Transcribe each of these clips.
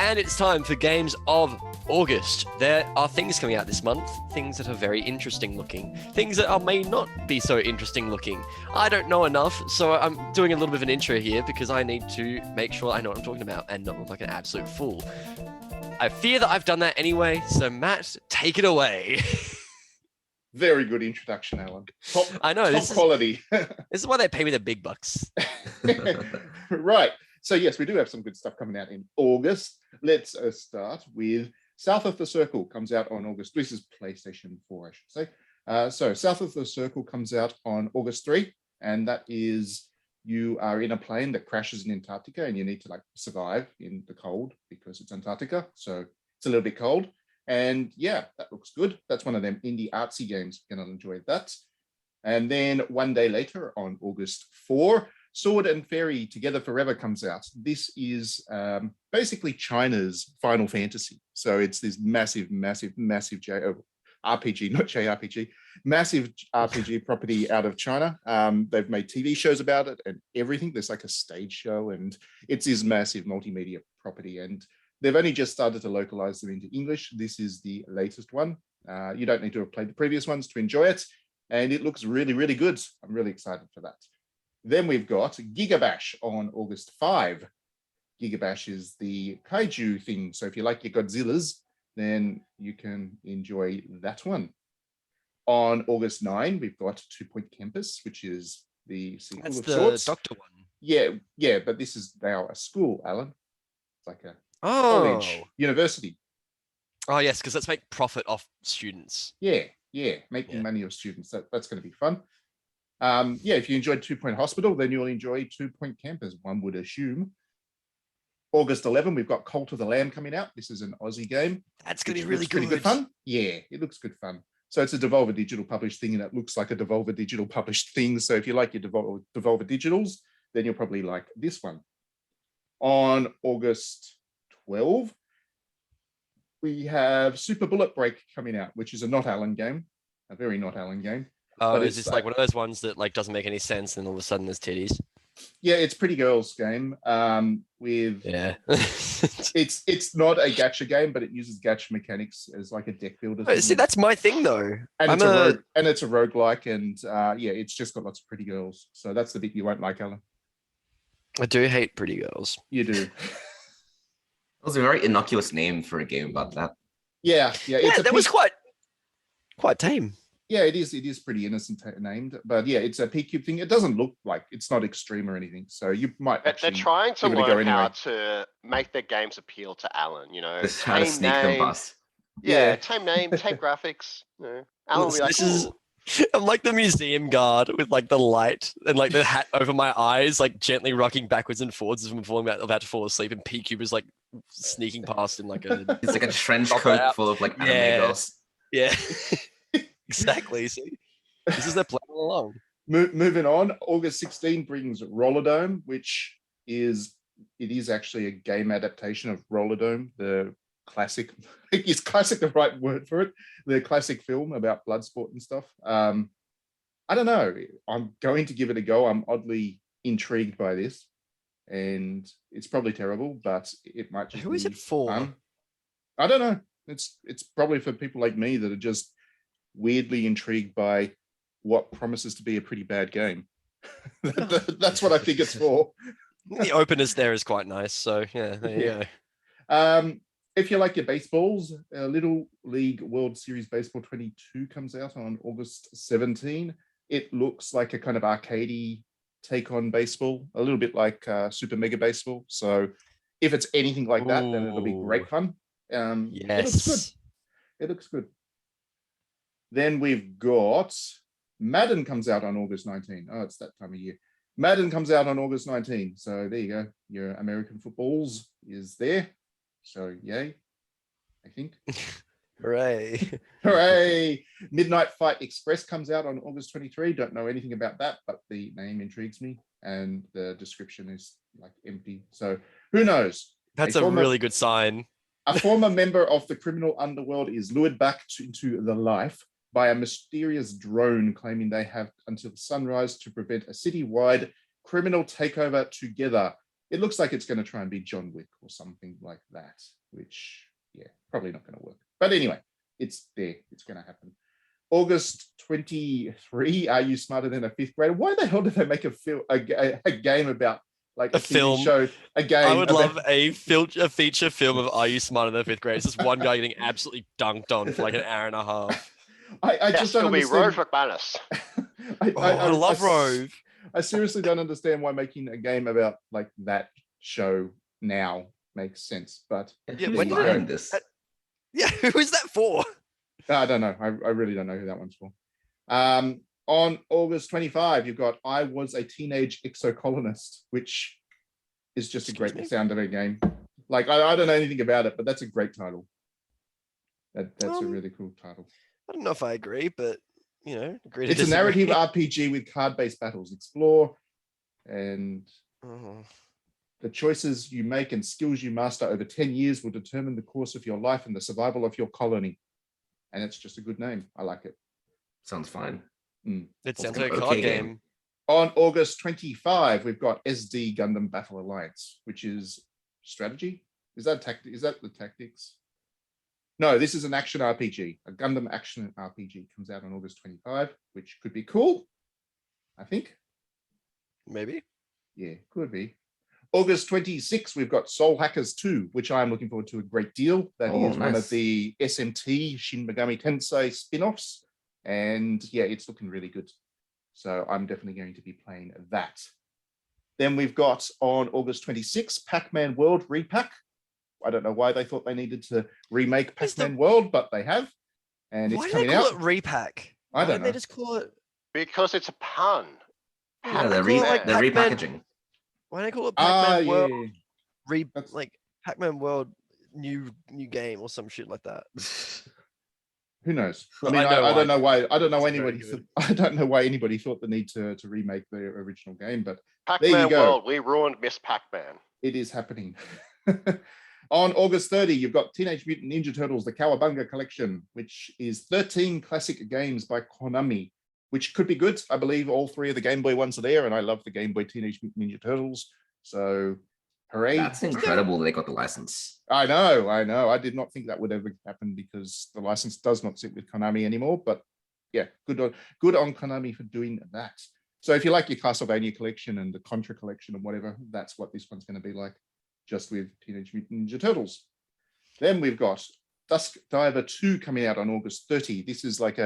And it's time for Games of August. There are things coming out this month, things that are very interesting looking, things that may not be so interesting looking. I don't know enough, so I'm doing a little bit of an intro here because I need to make sure I know what I'm talking about and not look like an absolute fool. I fear that I've done that anyway, so Matt, take it away. Very good introduction, Alan. I know, top quality. This is why they pay me the big bucks. Right. So yes, we do have some good stuff coming out in August. Let's start with South of the Circle comes out on August. This is PlayStation 4, I should say. So South of the Circle comes out on August 3, and that is you are in a plane that crashes in Antarctica and you need to survive in the cold because it's Antarctica. So it's a little bit cold. And yeah, that looks good. That's one of them indie artsy games. You're going to enjoy that. And then one day later on August 4, Sword and Ferry Together Forever comes out. This is basically China's Final Fantasy. So it's this massive RPG, not JRPG, massive RPG property out of China. They've made TV shows about it and everything. There's like a stage show and it's this massive multimedia property. And they've only just started to localize them into English. This is the latest one. You don't need to have played the previous ones to enjoy it. And it looks really, really good. I'm really excited for that. Then we've got Gigabash on August 5. Gigabash is the kaiju thing. So if you like your Godzillas, then you can enjoy that one. On August 9, we've got 2 Point Campus, which is the sequel That's of the sorts. doctor one. Yeah, but this is now a school, Alan. It's like a college, university. Oh, yes, because let's make profit off students. Yeah, making money off students. That's going to be fun. If you enjoyed 2 Point Hospital, then you'll enjoy 2 Point Campus, one would assume. August 11, we've got Colt of the Lamb coming out. This is an Aussie game. That's going to be really pretty good fun. Yeah, it looks good fun. So it's a Devolver Digital published thing, and it looks like a Devolver Digital published thing. So if you like your Devolver Digitals, then you'll probably like this one. On August 12, we have Super Bullet Break coming out, which is a not Alan game, a very not Alan game. Oh, is this like one of those ones that doesn't make any sense and all of a sudden there's titties? Yeah, it's Pretty Girls game. It's not a gacha game, but it uses gacha mechanics as like a deck builder. See, that's my thing though. And it's a roguelike, and it's just got lots of pretty girls. So that's the bit you won't like, Alan. I do hate pretty girls. You do. That was a very innocuous name for a game about that. Yeah. That was quite tame. Yeah, it is pretty innocent named, but yeah, it's a P-Cube thing. It doesn't look like it's not extreme or anything, so you might. They're trying to learn how to make their games appeal to Alan. Just how to sneak them past. Yeah, tame name, tame graphics. Alan will be like, I'm like the museum guard with the light and the hat over my eyes, gently rocking backwards and forwards as I'm about to fall asleep, and P-Cube is sneaking past in a. It's like a trench coat full of anime girls. Yeah. Exactly. See, this is their plan all along. Moving on, August 16 brings Rollerdome, which is actually a game adaptation of Rollerdome, the classic. Is classic the right word for it? The classic film about blood sport and stuff. I don't know. I'm going to give it a go. I'm oddly intrigued by this, and it's probably terrible, but it might just. Who is it for? Fun. I don't know. It's probably for people like me that are just weirdly intrigued by what promises to be a pretty bad game. That's what I think it's for. The openness there is quite nice. So yeah, there you go. If you like your baseballs, Little League World Series Baseball 22 comes out on August 17. It looks like a kind of arcadey take on baseball, a little bit like Super Mega Baseball. So if it's anything like that, then it'll be great fun. Yes. It looks good. Then we've got Madden comes out on August 19. Oh, it's that time of year. Madden comes out on August 19. So there you go. Your American footballs is there. So yay, I think. Hooray. Hooray. Midnight Fight Express comes out on August 23. Don't know anything about that, but the name intrigues me. And the description is empty. So who knows? That's a really good sign. A former member of the criminal underworld is lured back into the life by a mysterious drone claiming they have until sunrise to prevent a citywide criminal takeover together. It looks like it's going to try and be John Wick or something like that, which, yeah, probably not going to work. But anyway, it's there. It's going to happen. August 23, Are You Smarter Than a Fifth Grader? Why the hell did they make a game about like A TV film. show? A game. I would love a feature film of Are You Smarter Than a Fifth Grade? It's just one guy getting absolutely dunked on for like an hour and a half. I just don't it'll be understand. Rove McManus. I love Rove. I seriously don't understand why making a game about like that show now makes sense. But Yeah, Who's when did behind this? Yeah, who is that for? I don't know. I really don't know who that one's for. On August 25, you've got I Was a Teenage Exocolonist, which is just a great sound of a game. Like, I don't know anything about it, but that's a great title. That's a really cool title. I don't know if I agree, but you know, agree to It's a disagree. narrative RPG with card-based battles. Explore, and the choices you make and skills you master over 10 years will determine the course of your life and the survival of your colony. And it's just a good name. I like it. Sounds fine. It sounds an like a okay card game. game. On August 25, we've got SD Gundam Battle Alliance, which is strategy. Is that tactic? Is that the tactics? No, this is an action RPG. A Gundam action RPG comes out on August 25, which could be cool, I think. Maybe. Yeah, could be. August 26, we've got Soul Hackers 2, which I'm looking forward to a great deal. That is one of the SMT Shin Megami Tensei spin-offs. And yeah, it's looking really good. So I'm definitely going to be playing that. Then we've got on August 26, PacMan World Repack. I don't know why they thought they needed to remake PacMan World, but they have. And Why it's do they coming call out. it Repack? I don't Why didn't know. they just call it? Because it's a pun. Yeah, they they're call it like they're Pac-Man. repackaging. Why don't they call it Ah, Pac-Man World? yeah. That's- Like Pac-Man World new game or some shit like that. Who knows? I Well, mean, I know I don't why. know why. I don't know It's very anybody. good. I don't know why anybody thought the need to remake the original game, but there you Pac-Man go. World, we ruined Miss Pac-Man. It is happening. On August 30, you've got Teenage Mutant Ninja Turtles, the Cowabunga Collection, which is 13 classic games by Konami, which could be good. I believe all three of the Game Boy ones are there, and I love the Game Boy Teenage Mutant Ninja Turtles. So, hooray. That's incredible that they got the license. I know. I did not think that would ever happen because the license does not sit with Konami anymore. But yeah, good on Konami for doing that. So if you like your Castlevania collection and the Contra collection and whatever, that's what this one's going to be like, just with Teenage Mutant Ninja Turtles. Then we've got Dusk Diver 2 coming out on August 30. This is like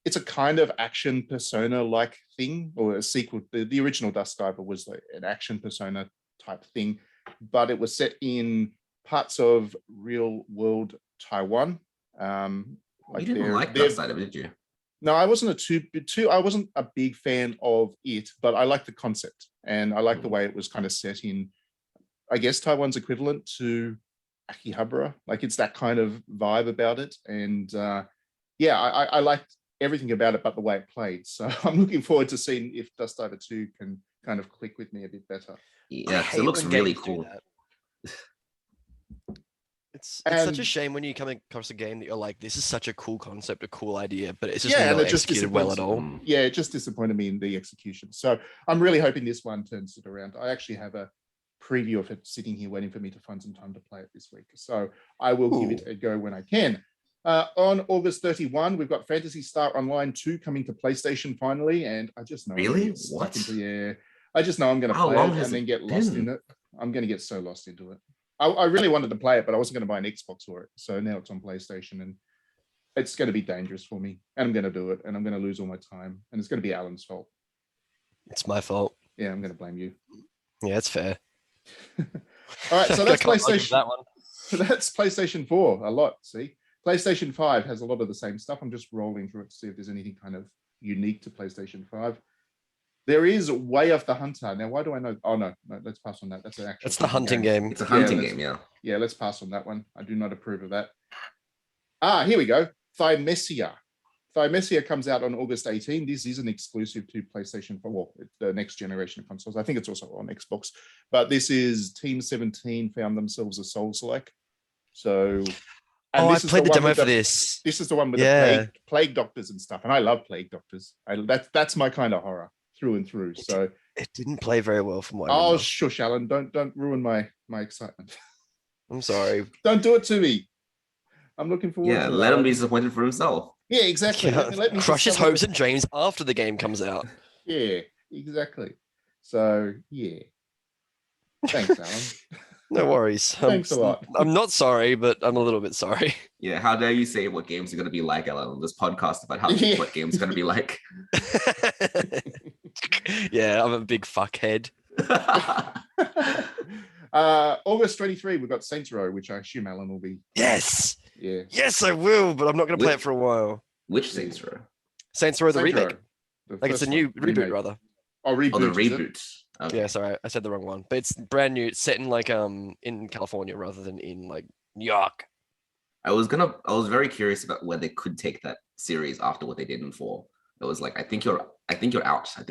it's a kind of action Persona-like thing, or a sequel. The original Dusk Diver was like an action Persona type thing, but it was set in parts of real world Taiwan. You didn't like Dusk Diver, did you? No, I wasn't I wasn't a big fan of it, but I liked the concept and I liked the way it was kind of set in, I guess, Taiwan's equivalent to Akihabara. Like it's that kind of vibe about it. And yeah, I liked everything about it but the way it played. So I'm looking forward to seeing if Dusk Diver 2 can kind of click with me a bit better. Yeah, because it looks really cool. It's such a shame when you come across a game that you're like, this is such a cool concept, a cool idea, but it's just not executed well at all. Yeah, it just disappointed me in the execution. So I'm really hoping this one turns it around. I actually have a preview of it sitting here waiting for me to find some time to play it this week. So I will give it a go when I can. On August 31, we've got Phantasy Star Online 2 coming to PlayStation finally, and I just know what? I just know I'm going to play it and then get lost in it. I'm going to get so lost into it. I really wanted to play it, but I wasn't going to buy an Xbox for it. So now it's on PlayStation, and it's going to be dangerous for me. And I'm going to do it, and I'm going to lose all my time, and it's going to be Alan's fault. It's my fault. Yeah, I'm going to blame you. Yeah, it's fair. All right, so that's PlayStation. That one. That's PlayStation 4 a lot. See, PlayStation 5 has a lot of the same stuff. I'm just rolling through it to see if there's anything kind of unique to PlayStation 5. There is Way of the Hunter. Now, why do I know? Oh, no, let's pass on that. That's the hunting game. It's a hunting game, yeah. Yeah, let's pass on that one. I do not approve of that. Here we go. Thymesia. Thymesia comes out on August 18. This is an exclusive to PlayStation 4, well, the next generation of consoles. I think it's also on Xbox. But this is Team 17 found themselves a Souls-like. So... And I played the demo for this. This is the one with the plague doctors and stuff. And I love plague doctors. That's my kind of horror. through and through. So it didn't play very well from what I oh remember. shush, Alan, don't ruin my excitement. I'm sorry. Don't do it to me. I'm looking forward Yeah, to it. let him Alan. be disappointed for himself. Yeah, exactly. Yeah, Let me crush his discover hopes and dreams after the game comes out. Yeah, exactly. So yeah. Thanks, Alan. No worries. Thanks a lot. I'm not sorry, but I'm a little bit sorry. Yeah, how dare you say what games are going to be like, Ellen, on this podcast about how Yeah. what games are going to be like. Yeah, I'm a big fuckhead. August 23, we've got Saints Row, which I assume Alan will be. Yes. Yeah. Yes, I will, but I'm not going to play it for a while. Which Saints Row? Saints Row, the Saints remake. Row, the Like it's a first new one, reboot, remake. rather. Oh, reboot. Oh, the is it? reboot. Okay. Yeah, sorry, I said the wrong one. But it's brand new. It's set in like in California rather than in like New York. I was very curious about where they could take that series after what they did in 4. It was like, I think you're out. I think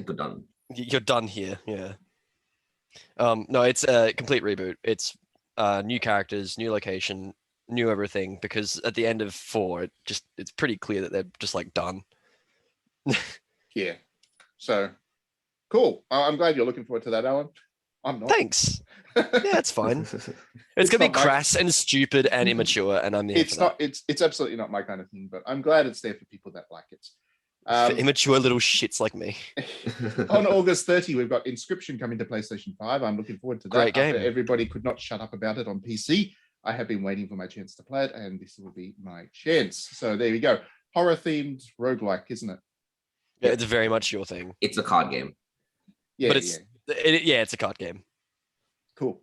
you're done. You're done here. Yeah. No, it's a complete reboot. It's new characters, new location, new everything. Because at the end of 4, it's pretty clear that they're just like done. Yeah. So cool. I'm glad you're looking forward to that, Alan. I'm not. Thanks. Yeah, it's fine. It's gonna be not my- crass and stupid and immature, and I'm here It's for not. It's absolutely not my kind of thing, but I'm glad it's there for people that like it. that. For immature little shits like me. On August 30, we've got Inscription coming to PlayStation 5. I'm looking forward to that. Great game. After everybody could not shut up about it on PC, I have been waiting for my chance to play it, and this will be my chance. So there we go. Horror-themed roguelike, isn't it? Yeah, it's very much your thing. It's a card game. Yeah, But it's it's a card game. cool.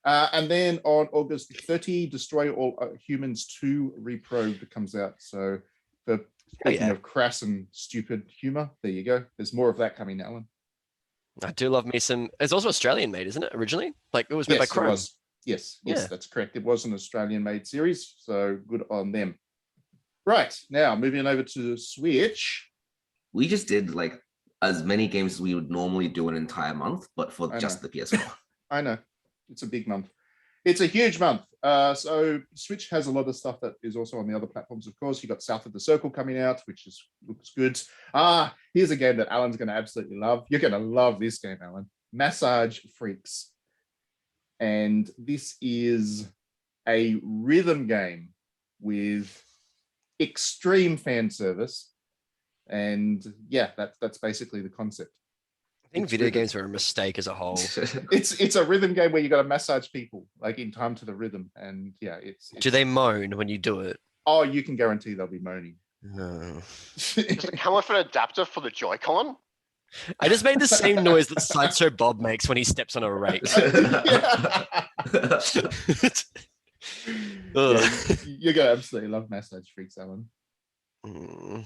And then on August 30, Destroy All Humans 2 Reprobed comes out. So for speaking of crass and stupid humor, there you go. There's more of that coming, Alan. I do love me some. It's also Australian made, isn't it? Originally, like it was made by Yes, it Chrome. was. Yes, Yeah. that's correct. It was an Australian-made series, so good on them. Right, now moving over to Switch. We just did like as many games as we would normally do an entire month, but for I just know. the PS4. I know, it's a big month. It's a huge month. So Switch has a lot of stuff that is also on the other platforms, of course. You got South of the Circle coming out, which looks good. Here's a game that Alan's going to absolutely love. You're going to love this game, Alan. Massage Freaks. And this is a rhythm game with extreme fan service. And yeah, that's basically the concept. I think It's video rhythm. games are a mistake as a whole. It's a rhythm game where you got to massage people like in time to the rhythm, and yeah, it's Do they moan when you do it? Oh, you can guarantee they'll be moaning. No. Does it come with an adapter for the Joy-Con? I just made the same noise that Sideshow Bob makes when he steps on a rake. Yeah, you're gonna absolutely love Massage Freaks, Alan. Mm.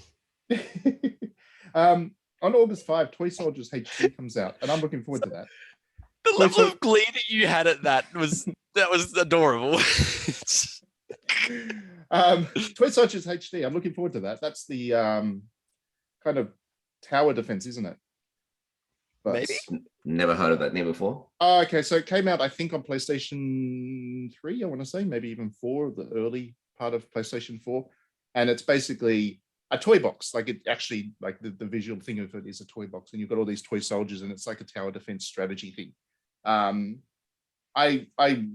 On August 5, Toy Soldiers HD comes out, and I'm looking forward to that. The level of glee that you had at that was adorable. Toy Soldiers HD, I'm looking forward to that. That's the kind of tower defense, isn't it? But, Maybe. Never heard of that name before. Oh, okay, so it came out, I think, on PlayStation 3, I want to say, maybe even 4, the early part of PlayStation 4. And it's basically a toy box. Like it actually, like the visual thing of it is a toy box, and you've got all these toy soldiers, and it's like a tower defense strategy thing. I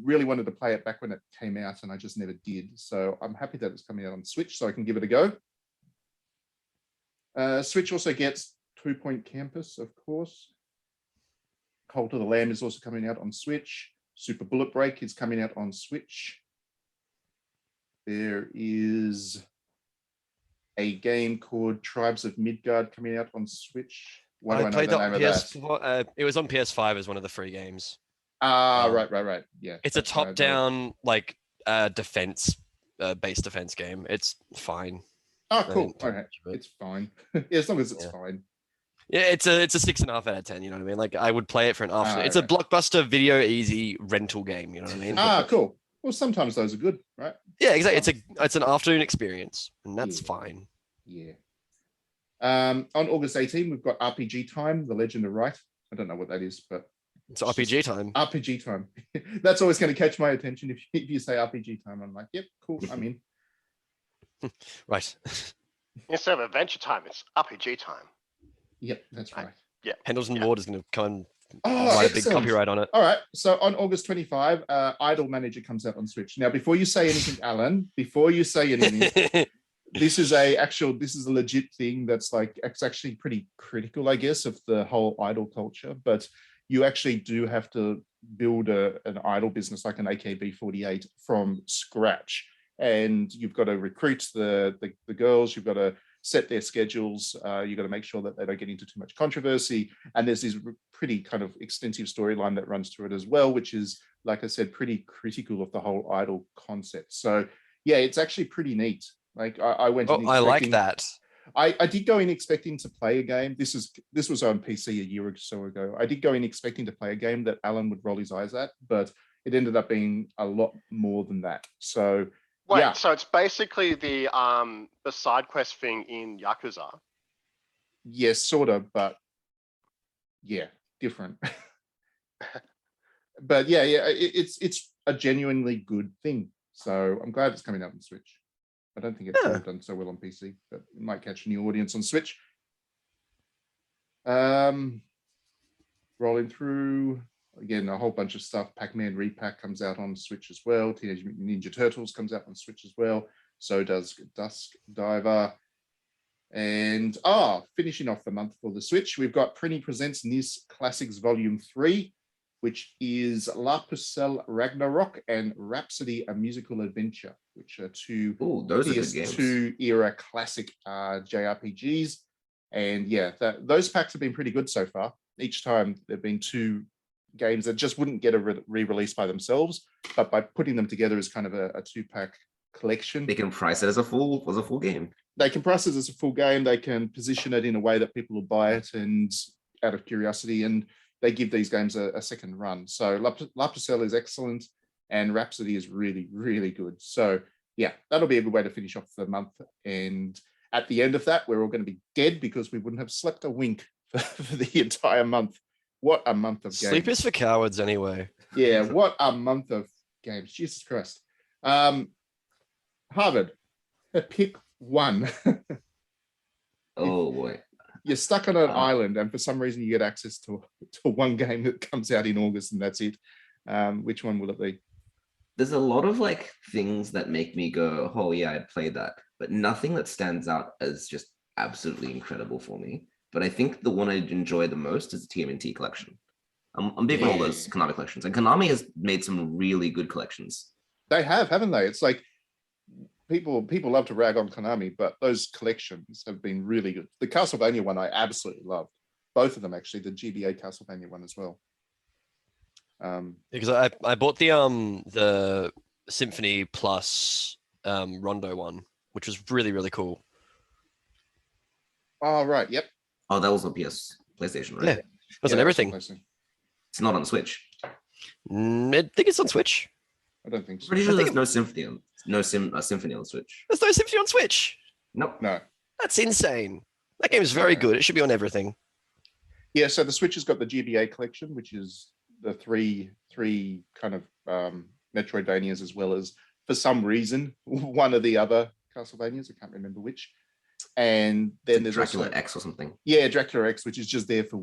really wanted to play it back when it came out, and I just never did. So I'm happy that it's coming out on Switch, so I can give it a go. Switch also gets 2 Point Campus, of course. Colt of the Lamb is also coming out on Switch. Super Bullet Break is coming out on Switch. There is a game called Tribes of Midgard coming out on Switch. Why do I know played the that name on of that? PS4. It was on PS5 as one of the free games. Right. Yeah. It's a that's what I know. top-down like defense based defense game. It's fine. Oh, I cool. didn't play Okay. much of it. It's fine. Yeah, as long as it's Yeah. fine. Yeah, it's a 6.5 out of 10. You know what I mean? Like I would play it for an afternoon. It's a okay. blockbuster video easy rental game. You know what I mean? Cool. Well, sometimes those are good, right? Yeah, exactly. It's an afternoon experience, and that's Yeah. fine. Yeah. On August 18, we've got RPG Time, The Legend of Right. I don't know what that is, but It's RPG time. RPG Time. That's always going to catch my attention. If you say RPG Time, I'm like, yep, cool, I'm in. Right. Instead of Adventure Time, it's RPG Time. Yep, that's right. Pendleton Ward is going to come and Oh, write a big excellent. copyright on it. All right. So on August 25, Idle Manager comes out on Switch. Now, before you say anything, Alan, this is a legit thing that's like, it's actually pretty critical, I guess, of the whole idol culture. But you actually do have to build an idol business like an AKB48 from scratch. And you've got to recruit the girls, you've got to set their schedules, you've got to make sure that they don't get into too much controversy. And there's this pretty kind of extensive storyline that runs through it as well, which is, like I said, pretty critical of the whole idol concept. So yeah, it's actually pretty neat. Like I went in I like that. I did go in expecting to play a game. This was on PC a year or so ago. I did go in expecting to play a game that Alan would roll his eyes at, but it ended up being a lot more than that. So Wait, yeah. so it's basically the side quest thing in Yakuza. Yes, sort of, but yeah, different. But yeah, it's a genuinely good thing. So I'm glad it's coming out on Switch. I don't think it's done so well on PC, but it might catch a new audience on Switch. Rolling through, again, a whole bunch of stuff. PacMan Repack comes out on Switch as well. Teenage Mutant Ninja Turtles comes out on Switch as well. So does Dusk Diver. And finishing off the month for the Switch, we've got Prinny Presents NIS Classics Volume 3, which is La Pucelle Ragnarok and Rhapsody, A Musical Adventure, which are two those are good games. PS2 era classic JRPGs. And yeah, those packs have been pretty good so far. Each time there've been two games that just wouldn't get a re-release by themselves, but by putting them together as kind of a two-pack collection. They can price it as a full game. They can price it as a full game. They can position it in a way that people will buy it and out of curiosity, and they give these games a second run. So La Pucelle is excellent, and Rhapsody is really, really good. So yeah, that'll be a good way to finish off the month. And at the end of that, we're all going to be dead because we wouldn't have slept a wink for the entire month. What a month of games. Sleep is for cowards anyway. Yeah, what a month of games. Jesus Christ. Harvard, pick one. Oh boy. You're stuck on an island, and for some reason you get access to one game that comes out in August, and that's it. Which one will it be? There's a lot of like things that make me go, oh yeah, I'd play that, but nothing that stands out as just absolutely incredible for me. But I think the one I'd enjoy the most is the TMNT collection. I'm big on all those Konami collections, and Konami has made some really good collections. They have, haven't they? It's like people love to rag on Konami, but those collections have been really good. The Castlevania one I absolutely loved. Both of them actually, the GBA Castlevania one as well. Because I bought the Symphony Plus Rondo one, which was really, really cool. Oh right, yep. Oh, that was on PlayStation, right? Yeah, it was on everything. It's not on Switch. I think it's on Switch. I don't think so. Pretty sure there's no Symphony on Symphony on Switch. There's no Symphony on Switch. Nope. No. That's insane. That game is very good. It should be on everything. Yeah, so the Switch has got the GBA collection, which is the three kind of Metroidvanias, as well as, for some reason, one of the other Castlevanias. I can't remember which. And then there's Dracula also, X or something. Yeah, Dracula X, which is just there for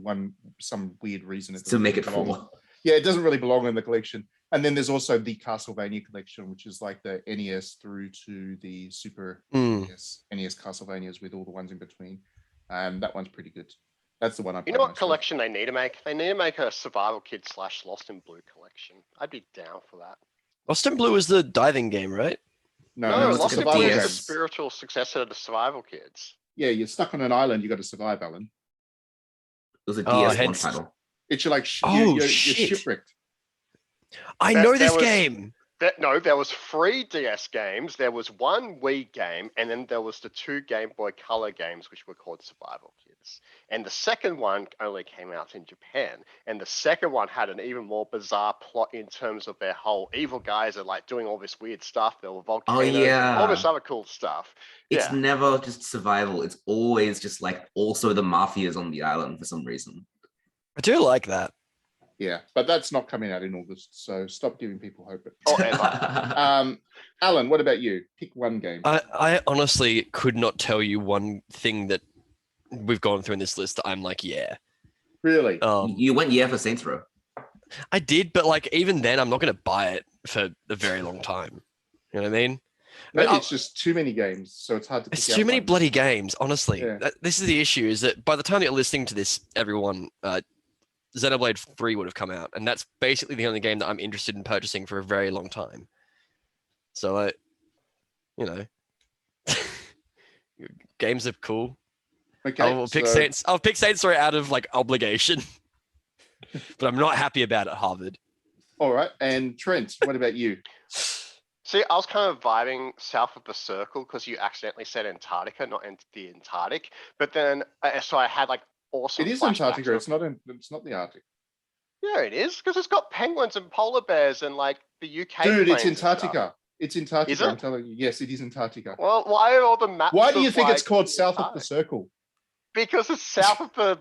some weird reason. To make it full. Yeah, it doesn't really belong in the collection. And then there's also the Castlevania collection, which is like the NES through to the Super NES Castlevanias with all the ones in between. That one's pretty good. That's the one I'm. You know what collection they need to make? They need to make a Survival Kid / Lost in Blue collection. I'd be down for that. Lost in Blue is the diving game, right? No, Lost in Blue Survival is the games. spiritual successor to Survival Kids. Yeah, you're stuck on an island. You got to survive, Alan. It was a DS1 hence- title. It's like you're shipwrecked. I know this game. There was 3 DS games. There was 1 Wii game, and then there was the 2 Game Boy Color games, which were called Survival Kids. And the second one only came out in Japan. And the second one had an even more bizarre plot in terms of their whole evil guys are like doing all this weird stuff. There were volcanoes, all this other cool stuff. It's never just survival. It's always just like also the mafia's on the island for some reason. I do like that. Yeah, but that's not coming out in August, so stop giving people hope. Alan, what about you? Pick one game. I honestly could not tell you one thing that we've gone through in this list that I'm like, yeah. Really? You went for Saints Row. I did, but like even then, I'm not going to buy it for a very long time. You know what I mean? Maybe But it's just too many games, so it's hard to. it's pick too out many one. bloody games, honestly. Yeah. This is the issue: is that by the time you're listening to this, everyone, Xenoblade 3 would have come out, and that's basically the only game that I'm interested in purchasing for a very long time. So, you know, games are cool. Okay. I'll pick Saints Row out of like obligation, but I'm not happy about it, Harvard. All right. And Trent, what about you? See, I was kind of vibing south of the circle because you accidentally said Antarctica, not the Antarctic. But then, so I had like awesome. It is flashbacks Antarctica. of- It's not the Arctic. Yeah, it is because it's got penguins and polar bears and like the UK. Dude, it's plains and stuff. Antarctica. It's Antarctica. Is it? I'm telling you. Yes, it is Antarctica. Well, why are all the maps? Why do you of, think it's like, called South of the Antarctic? Circle? Because it's south of the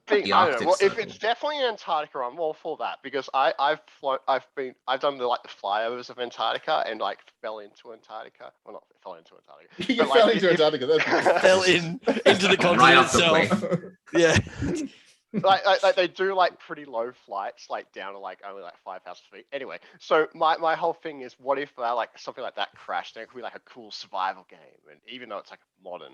thing. The I don't Arctic know. Well, if Circle. it's definitely Antarctica, I'm all for that because I've done the flyovers of Antarctica and like fell into Antarctica. Well, not fell into Antarctica. You but, like, fell into if- Antarctica. That's Fell into the continent Right off the itself. plane. Yeah. like they do like pretty low flights, like down to like only like 5,000 feet. Anyway, so my whole thing is, what if like something like that crashed? Then it could be like a cool survival game, and even though it's like modern,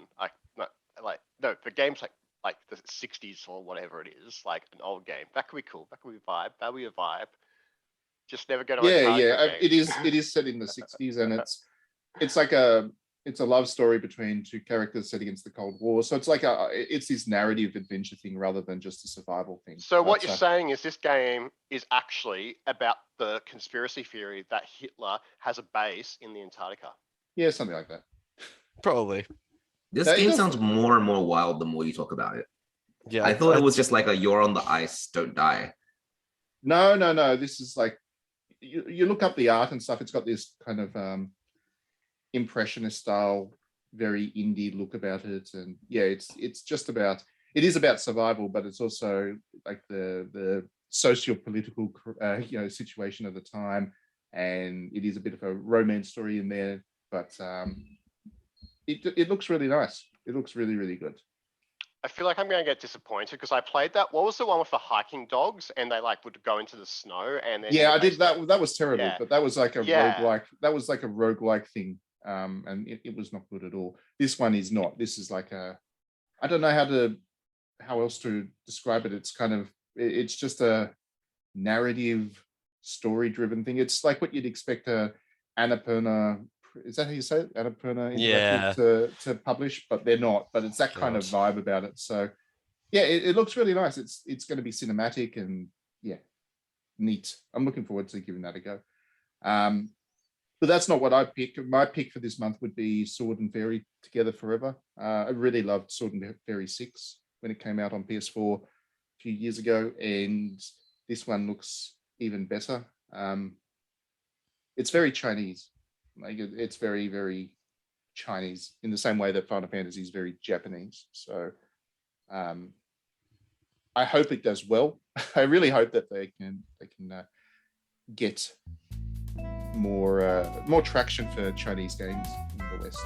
the game's like the 60s or whatever it is, like an old game. That could be cool. That could be vibe. That would be a vibe. Just never go to Antarctica game. It is set in the 60s, and it's like it's a love story between two characters set against the Cold War. So it's like it's this narrative adventure thing rather than just a survival thing. So what you're saying is this game is actually about the conspiracy theory that Hitler has a base in the Antarctica. Yeah, something like that. Probably. This That game does- sounds more and more wild the more you talk about it. Yeah. I thought it was just like a you're on the ice, don't die. No. This is like you look up the art and stuff. It's got this kind of impressionist style, very indie look about it, and yeah, it's just about it is about survival, but it's also like the socio-political situation of the time, and it is a bit of a romance story in there, but it looks really nice. It looks really, really good. I feel like I'm going to get disappointed because I played that. What was the one with the hiking dogs and they like would go into the snow and then Yeah, I did that. That was terrible, Yeah. but that was like a Yeah. roguelike. That was like a roguelike thing, and it was not good at all. This one is not. This is like I don't know how else to describe it. It's kind of it's just a narrative, story-driven thing. It's like what you'd expect a Annapurna. Is that how you say it? Annapurna Yeah. Interactive to publish, but they're not. But it's that kind of vibe about it. So yeah, it looks really nice. It's going to be cinematic and yeah, neat. I'm looking forward to giving that a go. But that's not what I pick. My pick for this month would be Sword and Ferry Together Forever. I really loved Sword and Ferry 6 when it came out on PS4 a few years ago, and this one looks even better. It's very Chinese. Like it's very, very Chinese in the same way that Final Fantasy is very Japanese. So I hope it does well. I really hope that they can get more traction for Chinese games in the West.